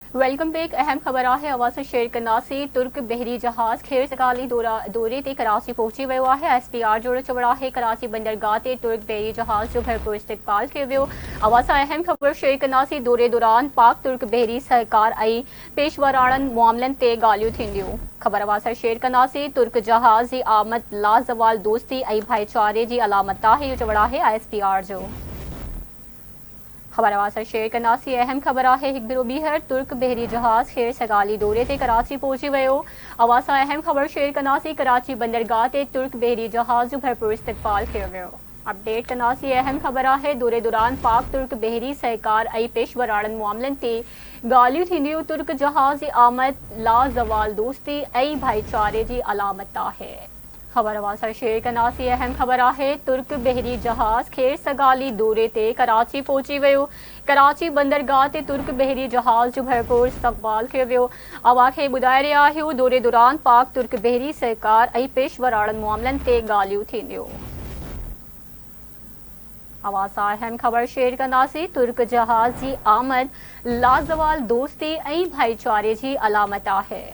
Welcome back. अहम खबर है अवासा शेर कनासी तुर्क बहरी जहाज खेर सकाली दौरे ते कराची पहुंची वो है। SPR जोड़ चवड़ा है कराची बंदरगाह ते तुर्क बहरी जहाज जो भरपूर इस्तकबाल किया वो। अवासा अहम खबर शेर कनासी दौरे दौरान पाक तुर्क बहरी सहकार आई पेशवरान मामलन ते गालियों थींदियों। खबर अवासा शेर कनासी तुर्क जहाज जी आमद लाजवाल दोस्ती आई भाईचारे जी अलामत है चवड़ा है SPR जो। खबर अवासा शेर कनासी अहम खबर है हिकबिरो बीहर तुर्क बहरी जहाज खेर सगाली दौरे ते कराची पहुंची वो। अवासा अहम खबर शेर कनासी कराची बंदरगाह ते तुर्क बहरी जहाज जो भरपूर इस्तकबाल किया वो। अपडेट कनासी अहम खबर है दौरे दौरान पाक तुर्क बहरी सहकार आई पेशवरान मामलन ते गालियों थींदियों। तुर्क जहाज आमद लाजवाल दोस्ती आई भाईचारे जी अलामत है। खबर अवासा शेर कनासी अहम खबर है तुर्क बहरी जहाज खेर सगाली दौरे ते कराची पहुंची वो। कराची बंदरगाह ते तुर्क बहरी जहाज जो भरपूर इस्तकबाल किया वो। अवाखे बुधाए रहा है दौरे दौरान पाक तुर्क बहरी सहकार आई पेशवरान मामलन ते गालियों थींदियों। अवासा अहम खबर शेर कनासी तुर्क जहाज जी आमद लाजवाल दोस्ती ऐं भाईचारे जी अलामत है।